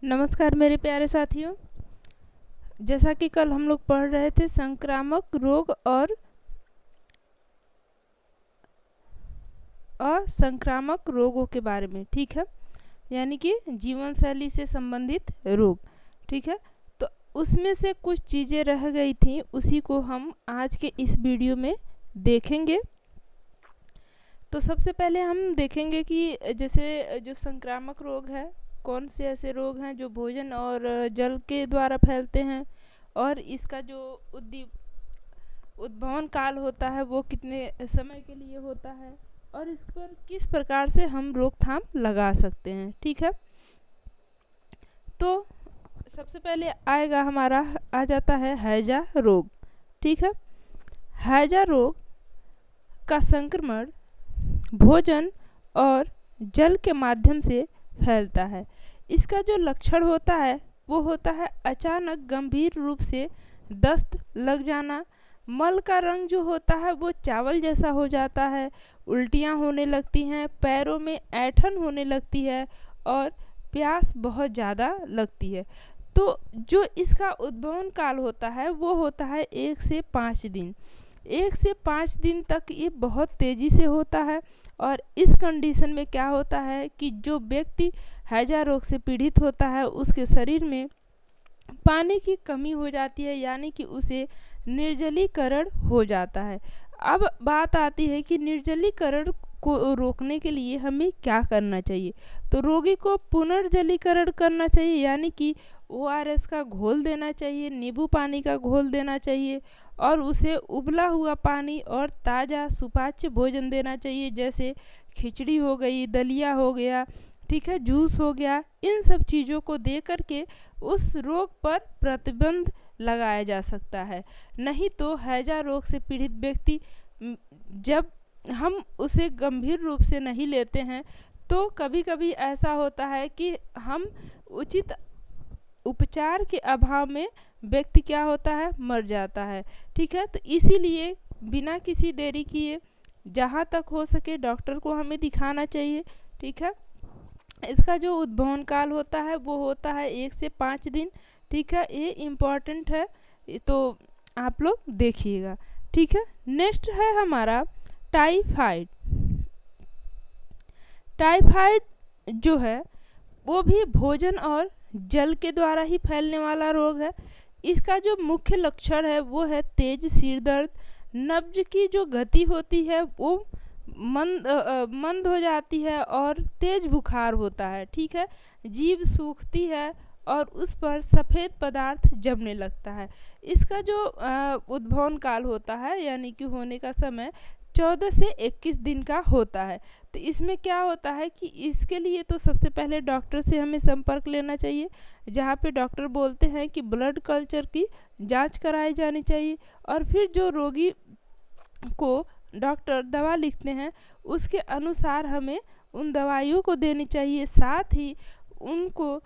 नमस्कार मेरे प्यारे साथियों। जैसा कि कल हम लोग पढ़ रहे थे संक्रामक रोग और असंक्रामक रोगों के बारे में, ठीक है, यानी कि जीवन शैली से संबंधित रोग, ठीक है। तो उसमें से कुछ चीज़ें रह गई थी, उसी को हम आज के इस वीडियो में देखेंगे। तो सबसे पहले हम देखेंगे कि जैसे जो संक्रामक रोग है, कौन से ऐसे रोग हैं जो भोजन और जल के द्वारा फैलते हैं, और इसका जो उद्भवन काल होता है वो कितने समय के लिए होता है, और इस पर किस प्रकार से हम रोकथाम लगा सकते हैं, ठीक है। तो सबसे पहले आएगा हमारा, आ जाता है हैजा रोग, ठीक है। हैजा रोग का संक्रमण भोजन और जल के माध्यम से फैलता है। इसका जो लक्षण होता है वो होता है अचानक गंभीर रूप से दस्त लग जाना, मल का रंग जो होता है वो चावल जैसा हो जाता है, उल्टियाँ होने लगती हैं, पैरों में ऐंठन होने लगती है और प्यास बहुत ज़्यादा लगती है। तो जो इसका उद्भवन काल होता है वो होता है 1 से 5 दिन। 1 से 5 दिन तक ये बहुत तेज़ी से होता है, और इस कंडीशन में क्या होता है कि जो व्यक्ति हैजा रोग से पीड़ित होता है उसके शरीर में पानी की कमी हो जाती है, यानी कि उसे निर्जलीकरण हो जाता है। अब बात आती है कि निर्जलीकरण को रोकने के लिए हमें क्या करना चाहिए। तो रोगी को पुनर्जलीकरण करना चाहिए, यानी कि ओआरएस का घोल देना चाहिए, नींबू पानी का घोल देना चाहिए, और उसे उबला हुआ पानी और ताज़ा सुपाच्य भोजन देना चाहिए, जैसे खिचड़ी हो गई, दलिया हो गया, ठीक है, जूस हो गया। इन सब चीज़ों को दे करके उस रोग पर प्रतिबंध लगाया जा सकता है। नहीं तो हैजा रोग से पीड़ित व्यक्ति जब हम उसे गंभीर रूप से नहीं लेते हैं तो कभी कभी ऐसा होता है कि हम उचित उपचार के अभाव में व्यक्ति क्या होता है, मर जाता है, ठीक है। तो इसीलिए बिना किसी देरी किए जहाँ तक हो सके डॉक्टर को हमें दिखाना चाहिए, ठीक है। इसका जो उद्भवन काल होता है वो होता है 1 से 5 दिन, ठीक है, ये इम्पॉर्टेंट है, तो आप लोग देखिएगा, ठीक है। नेक्स्ट है हमारा टाइफाइड। टाइफाइड जो है वो भी भोजन और जल के द्वारा ही फैलने वाला रोग है। इसका जो मुख्य लक्षण है वो है तेज सिर दर्द, नब्ज की जो गति होती है वो मंद हो जाती है, और तेज बुखार होता है, ठीक है। जीभ सूखती है और उस पर सफ़ेद पदार्थ जमने लगता है। इसका जो उद्भवन काल होता है, यानी कि होने का समय 14 से 21 दिन का होता है। तो इसमें क्या होता है कि इसके लिए तो सबसे पहले डॉक्टर से हमें संपर्क लेना चाहिए, जहाँ पे डॉक्टर बोलते हैं कि ब्लड कल्चर की जांच कराई जानी चाहिए, और फिर जो रोगी को डॉक्टर दवा लिखते हैं उसके अनुसार हमें उन दवाइयों को देनी चाहिए। साथ ही उनको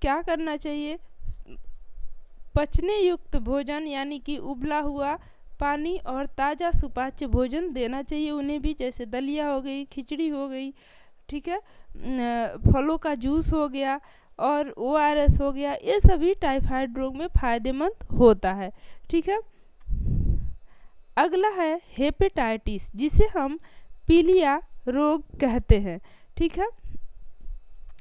क्या करना चाहिए, पचने युक्त भोजन यानी कि उबला हुआ पानी और ताज़ा सुपाच्य भोजन देना चाहिए उन्हें भी, जैसे दलिया हो गई, खिचड़ी हो गई, ठीक है, फलों का जूस हो गया और ओआरएस हो गया। ये सभी टाइफाइड रोग में फ़ायदेमंद होता है, ठीक है। अगला है हेपेटाइटिस, जिसे हम पीलिया रोग कहते हैं, ठीक है।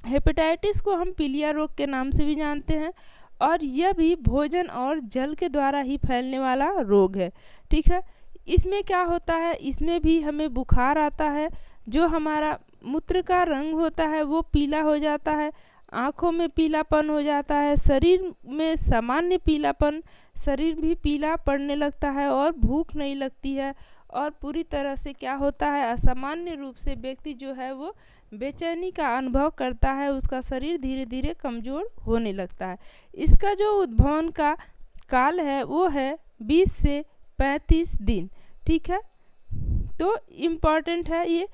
हेपेटाइटिस को हम पीलिया रोग के नाम से भी जानते हैं, और यह भी भोजन और जल के द्वारा ही फैलने वाला रोग है, ठीक है। इसमें क्या होता है, इसमें भी हमें बुखार आता है, जो हमारा मूत्र का रंग होता है वो पीला हो जाता है, आँखों में पीलापन हो जाता है, शरीर में सामान्य पीलापन, शरीर भी पीला पड़ने लगता है और भूख नहीं लगती है, और पूरी तरह से क्या होता है, असामान्य रूप से व्यक्ति जो है वो बेचैनी का अनुभव करता है, उसका शरीर धीरे धीरे कमज़ोर होने लगता है। इसका जो उद्भवन का काल है वो है 20 से 35 दिन, ठीक है। तो इम्पॉर्टेंट है ये,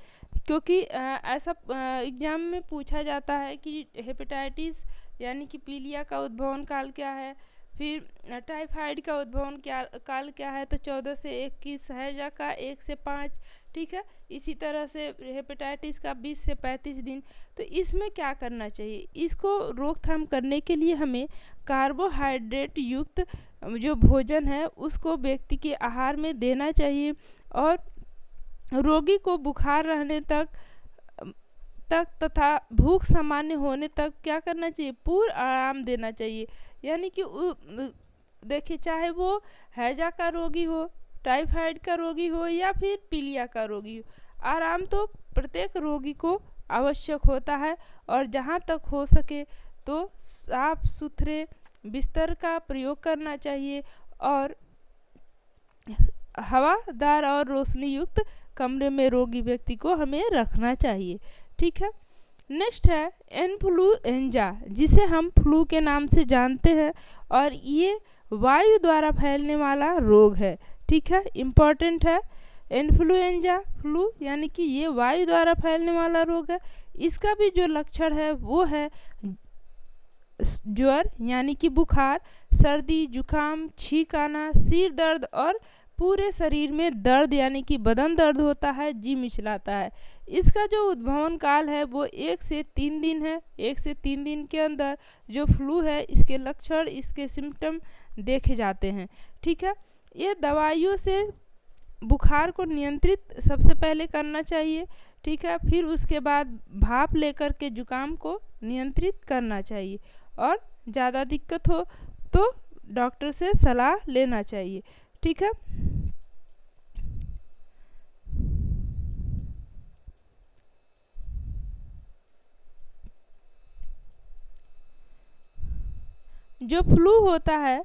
क्योंकि ऐसा एग्ज़ाम में पूछा जाता है कि हेपेटाइटिस यानी कि पीलिया का उद्भवन काल क्या है, फिर टाइफाइड का उद्भवन क्या काल क्या है, तो 14 से 21, हैजा का 1 से 5, ठीक है। इसी तरह से हेपेटाइटिस का 20 से 35 दिन। तो इसमें क्या करना चाहिए, इसको रोकथाम करने के लिए हमें कार्बोहाइड्रेट युक्त जो भोजन है उसको व्यक्ति के आहार में देना चाहिए, और रोगी को बुखार रहने तक तक तथा भूख सामान्य होने तक क्या करना चाहिए, पूर्ण आराम देना चाहिए। यानी कि देखिए, चाहे वो हैजा का रोगी हो, टाइफाइड का रोगी हो या फिर पीलिया का रोगी हो, आराम तो प्रत्येक रोगी को आवश्यक होता है। और जहाँ तक हो सके तो साफ सुथरे बिस्तर का प्रयोग करना चाहिए, और हवादार और रोशनी युक्त कमरे में रोगी व्यक्ति को हमें रखना चाहिए। ठीक है। नेक्स्ट है इन्फ्लुएंजा, जिसे हम फ्लू के नाम से जानते हैं, और ये वायु द्वारा फैलने वाला रोग है। ठीक है, इम्पॉर्टेंट है। इन्फ्लुएंजा फ्लू यानी कि ये वायु द्वारा फैलने वाला रोग है। इसका भी जो लक्षण है वो है ज्वर यानी कि बुखार, सर्दी, जुकाम, छींक आना, सिर दर्द और पूरे शरीर में दर्द यानी कि बदन दर्द होता है, जी मिचलाता है। इसका जो उद्भवन काल है वो 1 से 3 दिन है। 1 से 3 दिन के अंदर जो फ्लू है इसके लक्षण, इसके सिम्टम देखे जाते हैं। ठीक है। ये दवाइयों से बुखार को नियंत्रित सबसे पहले करना चाहिए। ठीक है। फिर उसके बाद भाप लेकर के जुकाम को नियंत्रित करना चाहिए, और ज़्यादा दिक्कत हो तो डॉक्टर से सलाह लेना चाहिए। ठीक है। जो फ्लू होता है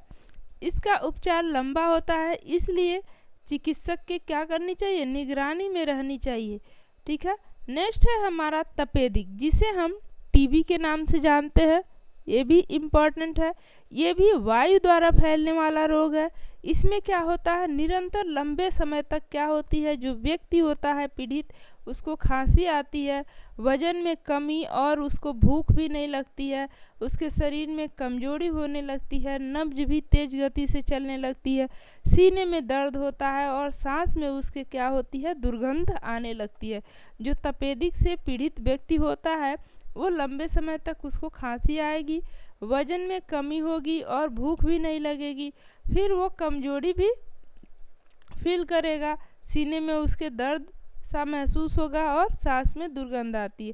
इसका उपचार लंबा होता है, इसलिए चिकित्सक के क्या करनी चाहिए, निगरानी में रहनी चाहिए। ठीक है। नेक्स्ट है हमारा तपेदिक, जिसे हम टीबी के नाम से जानते हैं। ये भी इम्पॉर्टेंट है। ये भी वायु द्वारा फैलने वाला रोग है। इसमें क्या होता है, निरंतर लंबे समय तक क्या होती है, जो व्यक्ति होता है पीड़ित, उसको खांसी आती है, वजन में कमी, और उसको भूख भी नहीं लगती है, उसके शरीर में कमजोरी होने लगती है, नब्ज भी तेज गति से चलने लगती है, सीने में दर्द होता है, और सांस में उसके क्या होती है, दुर्गंध आने लगती है। जो तपेदिक से पीड़ित व्यक्ति होता है वो लंबे समय तक उसको खांसी आएगी, वजन में कमी होगी, और भूख भी नहीं लगेगी। फिर वो कमजोरी भी फील करेगा, सीने में उसके दर्द सा महसूस होगा, और सांस में दुर्गंध आती है।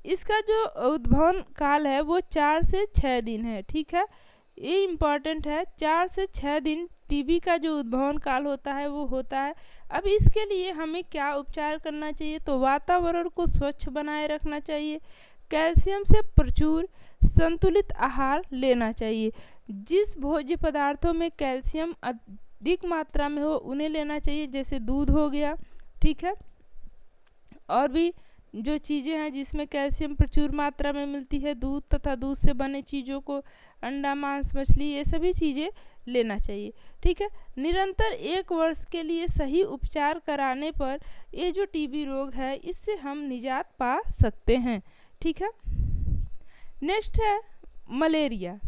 इसका जो उद्भवन काल है वो 4 से 6 दिन है। ठीक है, ये इम्पॉर्टेंट है। 4 से 6 दिन टीबी का जो उद्भवन काल होता है वो होता है। अब इसके लिए हमें क्या उपचार करना चाहिए, तो वातावरण को स्वच्छ बनाए रखना चाहिए, कैल्शियम से प्रचुर संतुलित आहार लेना चाहिए। जिस भोज्य पदार्थों में कैल्शियम अधिक मात्रा में हो उन्हें लेना चाहिए, जैसे दूध हो गया। ठीक है। और भी जो चीज़ें हैं जिसमें कैल्शियम प्रचुर मात्रा में मिलती है, दूध तथा दूध से बने चीज़ों को, अंडा, मांस, मछली, ये सभी चीज़ें लेना चाहिए। ठीक है। निरंतर 1 वर्ष के लिए सही उपचार कराने पर ये जो टीबी रोग है इससे हम निजात पा सकते हैं। ठीक है। नेक्स्ट है मलेरिया।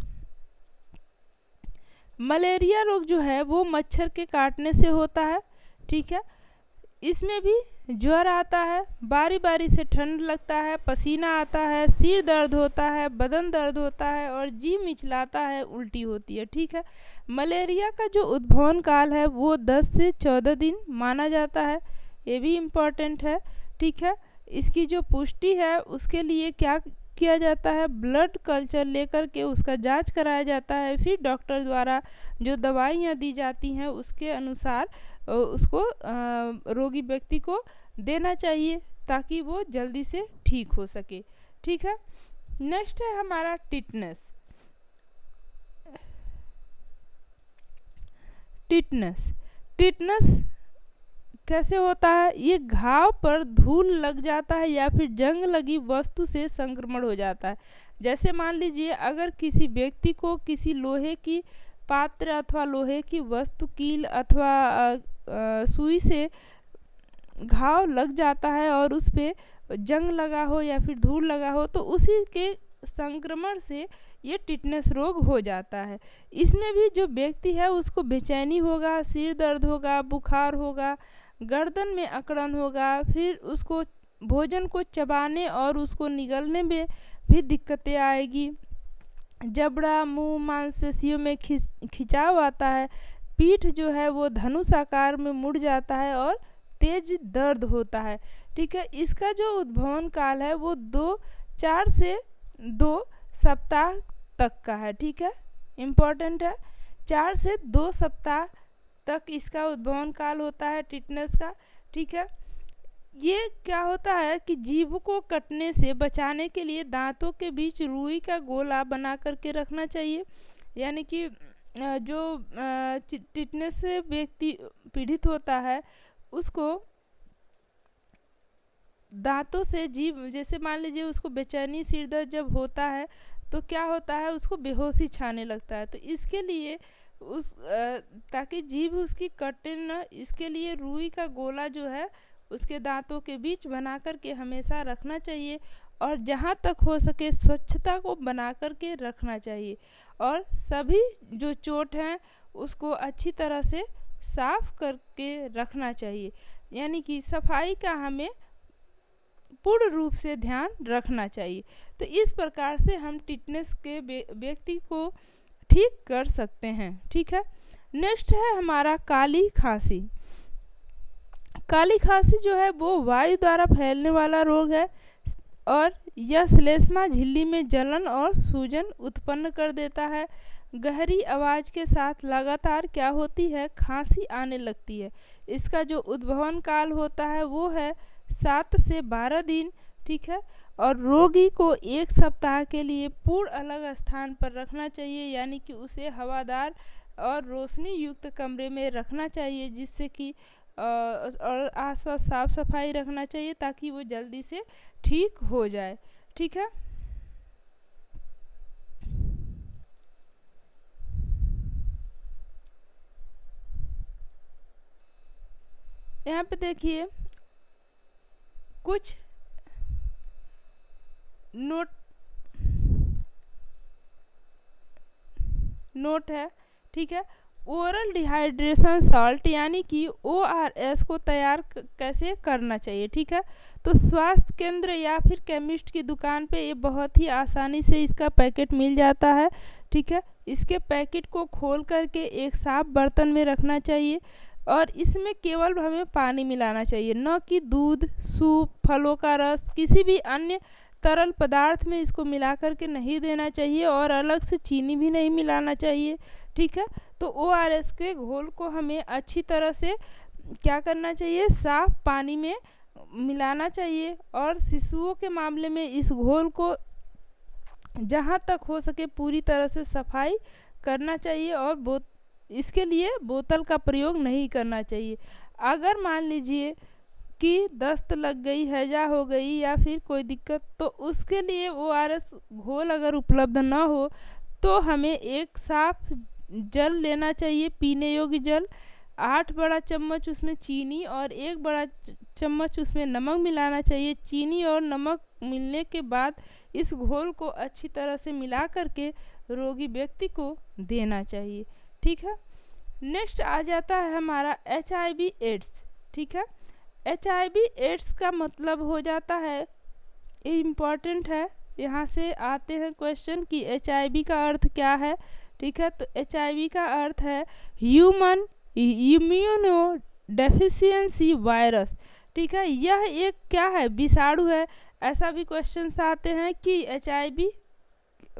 मलेरिया रोग जो है वो मच्छर के काटने से होता है। ठीक है। इसमें भी ज्वर आता है, बारी बारी से ठंड लगता है, पसीना आता है, सिर दर्द होता है, बदन दर्द होता है, और जी मिचलाता है, उल्टी होती है। ठीक है। मलेरिया का जो उद्भवन काल है वो 10 से 14 दिन माना जाता है। ये भी इम्पॉर्टेंट है। ठीक है। इसकी जो पुष्टि है उसके लिए क्या किया जाता है, ब्लड कल्चर लेकर के उसका जांच कराया जाता है, फिर डॉक्टर द्वारा जो दवाइयाँ दी जाती हैं उसके अनुसार उसको रोगी व्यक्ति को देना चाहिए, ताकि वो जल्दी से ठीक हो सके। ठीक है। नेक्स्ट है हमारा टिटनेस। टिटनेस कैसे होता है, ये घाव पर धूल लग जाता है या फिर जंग लगी वस्तु से संक्रमण हो जाता है। जैसे मान लीजिए अगर किसी व्यक्ति को किसी लोहे की पात्र अथवा लोहे की वस्तु, कील अथवा सुई से घाव लग जाता है और उस पे जंग लगा हो या फिर धूल लगा हो, तो उसी के संक्रमण से ये टिटनेस रोग हो जाता है। इसमें भी जो व्यक्ति है उसको बेचैनी होगा, सिर दर्द होगा, बुखार होगा, गर्दन में अकड़न होगा, फिर उसको भोजन को चबाने और उसको निगलने में भी दिक्कतें आएगी। जबड़ा, मुंह, मांसपेशियों में खिंचाव आता है, पीठ जो है वो धनुष आकार में मुड़ जाता है और तेज दर्द होता है। ठीक है, इसका जो उद्भवन काल है वो 4 से 2 सप्ताह तक का है। ठीक है, इम्पोर्टेंट है, 4 से 2 सप्ताह तक इसका उद्भवन काल होता है टिटनेस का। ठीक है, ये क्या होता है कि जीभ को कटने से बचाने के लिए दांतों के बीच रुई का गोला बना करके रखना चाहिए। यानी कि जो टिटनेस से व्यक्ति पीड़ित होता है उसको दांतों से जीभ, जैसे मान लीजिए उसको बेचैनी, सिर दर्द जब होता है तो क्या होता है, उसको बेहोशी छाने लगता है। तो इसके लिए ताकि जीभ उसकी कटे न, इसके लिए रुई का गोला जो है उसके दांतों के बीच बना करके हमेशा रखना चाहिए और जहाँ तक हो सके स्वच्छता को बना करके रखना चाहिए और सभी जो चोट हैं उसको अच्छी तरह से साफ करके रखना चाहिए। यानी कि सफाई का हमें पूर्ण रूप से ध्यान रखना चाहिए। तो इस प्रकार से हम टिटनेस के व्यक्ति को ठीक कर सकते हैं। ठीक है, नेक्स्ट है हमारा काली खांसी। काली खांसी जो है वो वायु द्वारा फैलने वाला रोग है और यह श्लेष्मा झिल्ली में जलन और सूजन उत्पन्न कर देता है। गहरी आवाज़ के साथ लगातार क्या होती है, खांसी आने लगती है। इसका जो उद्भवन काल होता है वो है 7 से 12 दिन। ठीक है, और रोगी को 1 सप्ताह के लिए पूर्ण अलग स्थान पर रखना चाहिए, यानी कि उसे हवादार और रोशनी युक्त कमरे में रखना चाहिए, जिससे कि और आसपास साफ सफाई रखना चाहिए ताकि वो जल्दी से ठीक हो जाए। ठीक है, यहाँ पे देखिए कुछ नोट है। ठीक है, ओरल डिहाइड्रेशन सॉल्ट यानी कि ORS को तैयार कैसे करना चाहिए। ठीक है, तो स्वास्थ्य केंद्र या फिर केमिस्ट की दुकान पे ये बहुत ही आसानी से इसका पैकेट मिल जाता है। ठीक है, इसके पैकेट को खोल करके एक साफ बर्तन में रखना चाहिए और इसमें केवल हमें पानी मिलाना चाहिए, न कि दूध, सूप, फलों का रस, किसी भी अन्य तरल पदार्थ में इसको मिला करके नहीं देना चाहिए और अलग से चीनी भी नहीं मिलाना चाहिए। ठीक है, तो ORS के घोल को हमें अच्छी तरह से क्या करना चाहिए, साफ पानी में मिलाना चाहिए और शिशुओं के मामले में इस घोल को जहाँ तक हो सके पूरी तरह से सफाई करना चाहिए और इसके लिए बोतल का प्रयोग नहीं करना चाहिए। अगर मान लीजिए कि दस्त लग गई, हैजा हो गई या फिर कोई दिक्कत, तो उसके लिए ORS घोल अगर उपलब्ध ना हो तो हमें एक साफ जल लेना चाहिए, पीने योग्य जल। 8 बड़ा चम्मच उसमें चीनी और 1 बड़ा चम्मच उसमें नमक मिलाना चाहिए। चीनी और नमक मिलने के बाद इस घोल को अच्छी तरह से मिला करके रोगी व्यक्ति को देना चाहिए। ठीक है, नेक्स्ट आ जाता है हमारा HIV एड्स। ठीक है, HIV एड्स का मतलब हो जाता है, ये इम्पॉर्टेंट है, यहाँ से आते हैं क्वेश्चन कि HIV का अर्थ क्या है। ठीक है, तो HIV का अर्थ है ह्यूमन इम्यूनो डेफिशिएंसी वायरस। ठीक है, यह एक क्या है, विषाणु है। ऐसा भी क्वेश्चन आते हैं कि HIV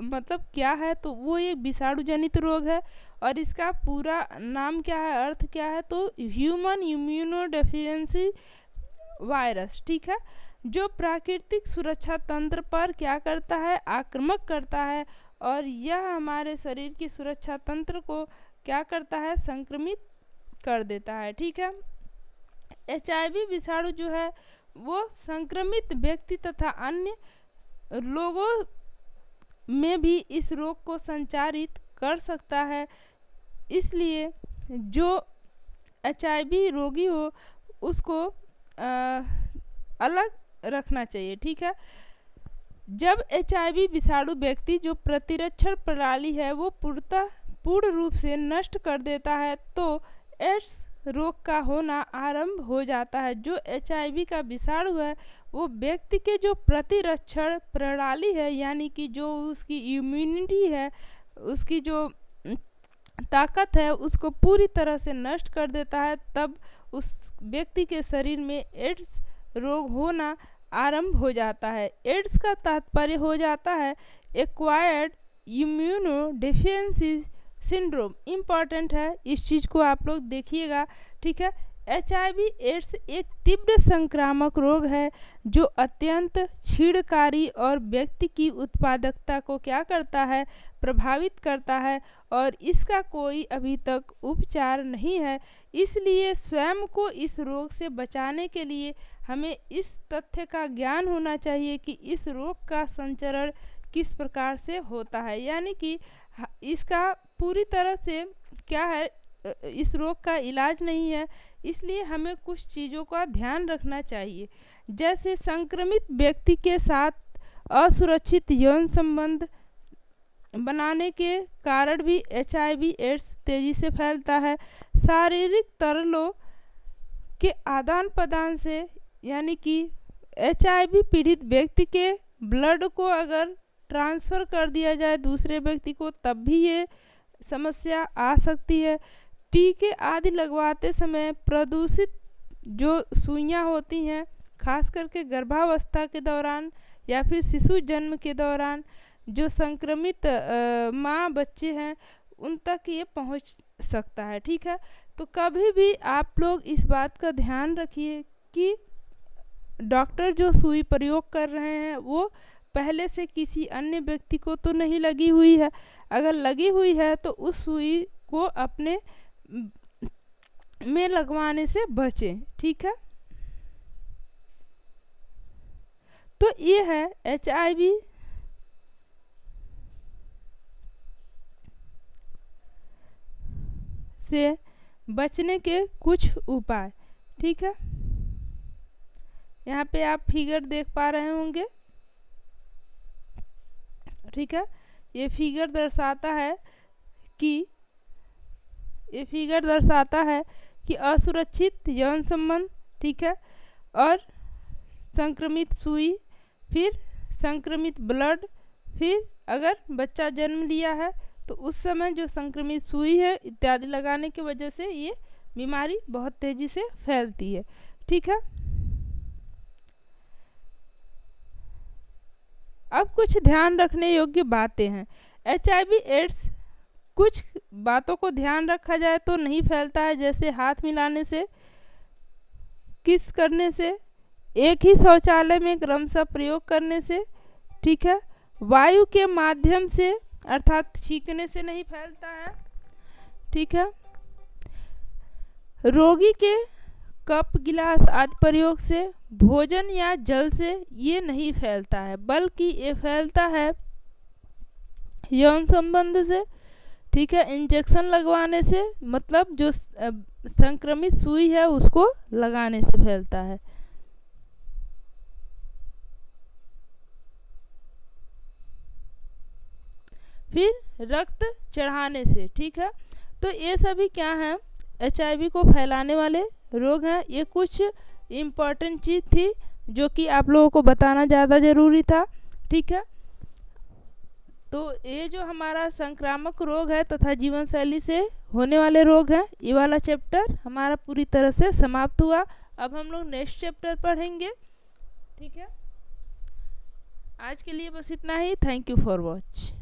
मतलब क्या है, तो वो एक विषाणु जनित रोग है और इसका पूरा नाम क्या है, अर्थ क्या है, तो ह्यूमन इम्यूनो डेफिशिएंसी वायरस। ठीक है, जो प्राकृतिक सुरक्षा तंत्र पर क्या करता है, आक्रामक करता है और यह हमारे शरीर की सुरक्षा तंत्र को क्या करता है, संक्रमित कर देता है। ठीक है, HIV विषाणु जो है वो संक्रमित व्यक्ति तथा अन्य लोगों में भी इस रोग को संचारित कर सकता है। इसलिए जो HIV रोगी हो उसको अलग रखना चाहिए। ठीक है, जब HIV विषाणु व्यक्ति जो प्रतिरक्षण प्रणाली है वो पूर्ण रूप से नष्ट कर देता है तो एड्स रोग का होना आरंभ हो जाता है। जो HIV का विषाणु है वो व्यक्ति के जो प्रतिरक्षण प्रणाली है, यानी कि जो उसकी इम्यूनिटी है, उसकी जो ताकत है, उसको पूरी तरह से नष्ट कर देता है। तब उस व्यक्ति के शरीर में एड्स रोग होना आरंभ हो जाता है। एड्स का तात्पर्य हो जाता है acquired immuno deficiency syndrome. Important है, इस चीज़ को आप लोग देखिएगा, ठीक है। HIV एड्स एक तीव्र संक्रामक रोग है जो अत्यंत छीड़कारी और व्यक्ति की उत्पादकता को क्या करता है, प्रभावित करता है, और इसका कोई अभी तक उपचार नहीं है। इसलिए स्वयं को इस रोग से बचाने के लिए हमें इस तथ्य का ज्ञान होना चाहिए कि इस रोग का संचरण किस प्रकार से होता है, यानी कि इसका पूरी तरह से क्या है, इस रोग का इलाज नहीं है। इसलिए हमें कुछ चीज़ों का ध्यान रखना चाहिए, जैसे संक्रमित व्यक्ति के साथ असुरक्षित यौन संबंध बनाने के कारण भी HIV एड्स तेजी से फैलता है। शारीरिक तरलों के आदान प्रदान से, यानी कि HIV पीड़ित व्यक्ति के ब्लड को अगर ट्रांसफ़र कर दिया जाए दूसरे व्यक्ति को, तब भी ये समस्या आ सकती है। टीके आदि लगवाते समय प्रदूषित जो सुइयां होती हैं, खास करके गर्भावस्था के दौरान या फिर शिशु जन्म के दौरान, जो संक्रमित माँ बच्चे हैं उन तक ये पहुंच सकता है, ठीक है। तो कभी भी आप लोग इस बात का ध्यान रखिए कि डॉक्टर जो सुई प्रयोग कर रहे हैं वो पहले से किसी अन्य व्यक्ति को तो नहीं लगी हुई है। अगर लगी हुई है तो उस सुई को अपने में लगवाने से बचें, ठीक है। तो ये है HIV से बचने के कुछ उपाय, ठीक है। यहाँ पे आप फिगर देख पा रहे होंगे, ठीक है। ये फिगर दर्शाता है कि असुरक्षित यौन संबंध, ठीक है, और संक्रमित सुई, फिर संक्रमित ब्लड, फिर अगर बच्चा जन्म लिया है तो उस समय जो संक्रमित सुई है इत्यादि लगाने की वजह से ये बीमारी बहुत तेजी से फैलती है, ठीक है। अब कुछ ध्यान रखने योग्य बातें हैं। HIV एड्स कुछ बातों को ध्यान रखा जाए तो नहीं फैलता है, जैसे हाथ मिलाने से, किस करने से, एक ही शौचालय में क्रमशः प्रयोग करने से, ठीक है, वायु के माध्यम से अर्थात छींकने से नहीं फैलता है, ठीक है, रोगी के कप गिलास आदि प्रयोग से, भोजन या जल से ये नहीं फैलता है, बल्कि ये फैलता है यौन संबंध से, ठीक है, इंजेक्शन लगवाने से, मतलब जो संक्रमित सुई है उसको लगाने से फैलता है। फिर रक्त चढ़ाने से, ठीक है। तो ये सभी क्या हैं, HIV को फैलाने वाले रोग हैं। ये कुछ इम्पॉर्टेंट चीज़ थी जो कि आप लोगों को बताना ज़्यादा ज़रूरी था, ठीक है। तो ये जो हमारा संक्रामक रोग है तथा जीवन शैली से होने वाले रोग हैं, ये वाला चैप्टर हमारा पूरी तरह से समाप्त हुआ। अब हम लोग नेक्स्ट चैप्टर पढ़ेंगे, ठीक है। आज के लिए बस इतना ही। Thank you for watch.